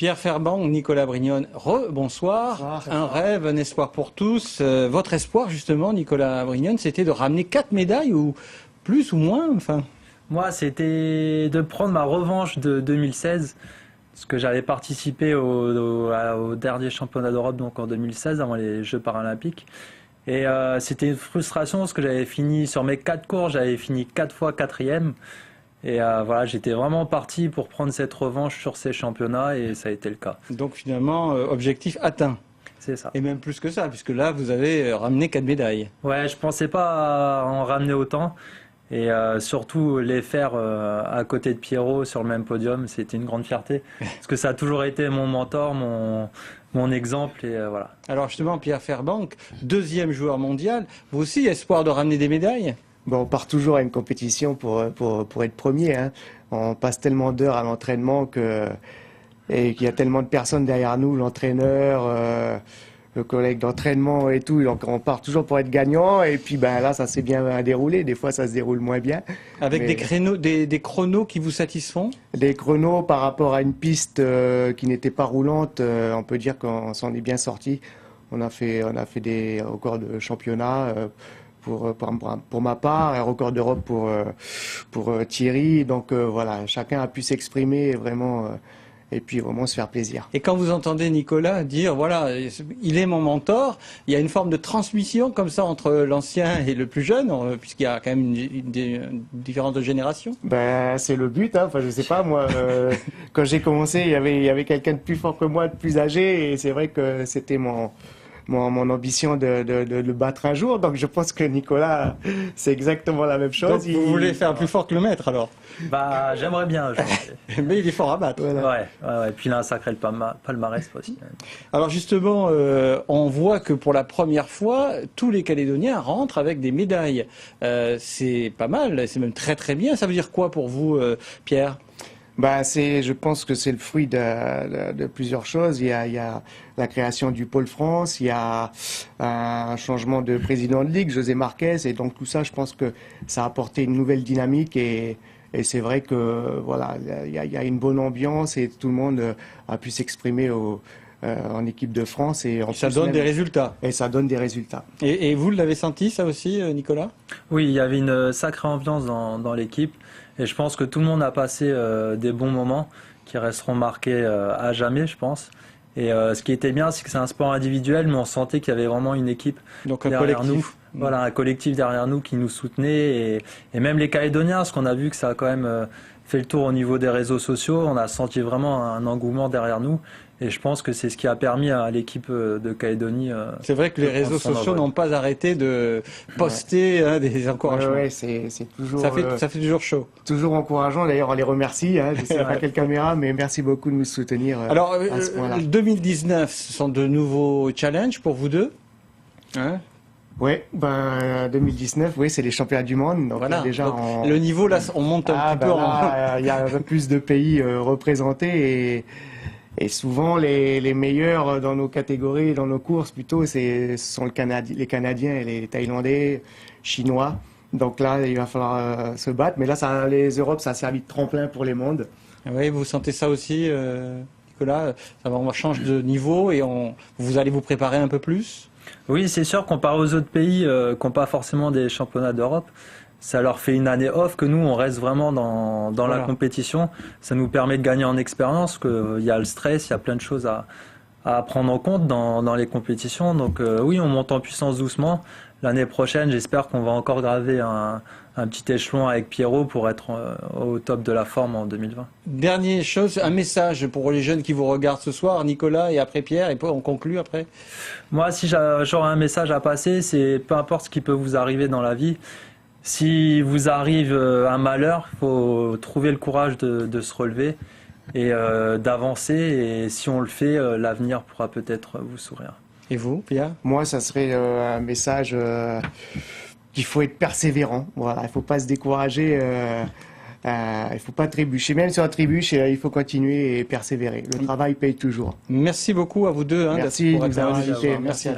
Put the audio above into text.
Pierre Fairbank, Nicolas Brignone, bonsoir. Un rêve, un espoir pour tous. Votre espoir, justement, Nicolas Brignone, c'était de ramener 4 médailles ou plus ou moins, enfin. Moi, c'était de prendre ma revanche de 2016, parce que j'avais participé au dernier championnat d'Europe, donc en 2016, avant les Jeux paralympiques. Et c'était une frustration, parce que j'avais fini, sur mes 4 cours, j'avais fini 4 fois 4e. Et voilà, j'étais vraiment parti pour prendre cette revanche sur ces championnats, et ça a été le cas. Donc finalement, objectif atteint. C'est ça. Et même plus que ça, puisque là, vous avez ramené 4 médailles. Ouais, je pensais pas en ramener autant. Et surtout les faire à côté de Pierrot sur le même podium, c'était une grande fierté. Parce que ça a toujours été mon mentor, mon exemple. Et voilà. Alors justement, Pierre Fairbank, 2e joueur mondial, vous aussi, espoir de ramener des médailles? Bon, on part toujours à une compétition pour être premier, hein. On passe tellement d'heures à l'entraînement et qu'il y a tellement de personnes derrière nous, l'entraîneur, le collègue d'entraînement et tout. Donc on part toujours pour être gagnant. Et puis ben là, ça s'est bien déroulé. Des fois, ça se déroule moins bien. Avec des chronos qui vous satisfont? Des chronos par rapport à une piste qui n'était pas roulante, on peut dire qu'on s'en est bien sorti. On a fait des records de championnat. Pour ma part, un record d'Europe pour Thierry. Donc voilà, chacun a pu s'exprimer vraiment et puis vraiment se faire plaisir. Et quand vous entendez Nicolas dire, voilà, il est mon mentor, il y a une forme de transmission comme ça entre l'ancien et le plus jeune, puisqu'il y a quand même une différence de génération? Ben, c'est le but, hein. Enfin, je sais pas, moi, quand j'ai commencé, il y avait quelqu'un de plus fort que moi, de plus âgé, et c'est vrai que c'était mon ambition de le battre un jour. Donc je pense que Nicolas, c'est exactement la même chose. Donc vous voulez faire plus fort que le maître alors? Bah, j'aimerais bien. Mais il est fort à battre. Voilà. Ouais. Et puis il a un sacré palmarès aussi. Alors justement, on voit que pour la première fois, tous les Calédoniens rentrent avec des médailles. C'est pas mal, c'est même très très bien. Ça veut dire quoi pour vous, Pierre? Bah, je pense que c'est le fruit de plusieurs choses. Il y a la création du Pôle France, il y a un changement de président de ligue, José Marquez, et donc tout ça, je pense que ça a apporté une nouvelle dynamique et c'est vrai que voilà, il y a une bonne ambiance et tout le monde a pu s'exprimer en équipe de France et ça donne des résultats. Et ça donne des résultats. Et vous l'avez senti ça aussi, Nicolas? Oui, il y avait une sacrée ambiance dans l'équipe. Et je pense que tout le monde a passé des bons moments qui resteront marqués à jamais, je pense. Et ce qui était bien, c'est que c'est un sport individuel, mais on sentait qu'il y avait vraiment une équipe derrière nous. Voilà, un collectif derrière nous qui nous soutenait. Et même les Calédoniens, parce qu'on a vu que ça a quand même fait le tour au niveau des réseaux sociaux. On a senti vraiment un engouement derrière nous. Et je pense que c'est ce qui a permis à l'équipe de Calédonie. C'est vrai que les réseaux sociaux n'ont pas arrêté de poster des encouragements. Ouais, c'est toujours. Ça fait toujours chaud. Toujours encourageant. D'ailleurs, on les remercie. Hein. Je sais pas quelle caméra, mais merci beaucoup de nous soutenir. Alors, à ce point-là. 2019, ce sont de nouveaux challenges pour vous deux. Hein? Oui, 2019, oui, c'est les championnats du monde. Donc voilà. Déjà, donc, le niveau là, on monte un petit peu. Il y a un peu plus de pays représentés et souvent les meilleurs dans nos catégories, dans nos courses plutôt, ce sont les Canadiens et les Thaïlandais, Chinois. Donc là, il va falloir se battre. Mais là, les Europes, ça a servi de tremplin pour les mondes. Oui, vous sentez ça aussi, Nicolas? On change de niveau et vous allez vous préparer un peu plus? Oui, c'est sûr, comparé aux autres pays qui n'ont pas forcément des championnats d'Europe, ça leur fait une année off que nous, on reste vraiment dans la compétition. Ça nous permet de gagner en expérience, qu'il y a le stress, il y a plein de choses à prendre en compte dans les compétitions. Donc oui, on monte en puissance doucement. L'année prochaine, j'espère qu'on va encore graver un petit échelon avec Pierrot pour être au top de la forme en 2020. Dernière chose, un message pour les jeunes qui vous regardent ce soir, Nicolas et après Pierre, et on conclut après. Moi, si j'aurais un message à passer, c'est peu importe ce qui peut vous arriver dans la vie, si vous arrive un malheur, il faut trouver le courage de se relever et d'avancer. Et si on le fait, l'avenir pourra peut-être vous sourire. Et vous, Pierre? Moi, ça serait un message qu'il faut être persévérant. Voilà, il ne faut pas se décourager. Il ne faut pas trébucher. Même si on trébuche, il faut continuer et persévérer. Le travail paye toujours. Merci beaucoup à vous deux. Merci de nous avoir invités. Merci.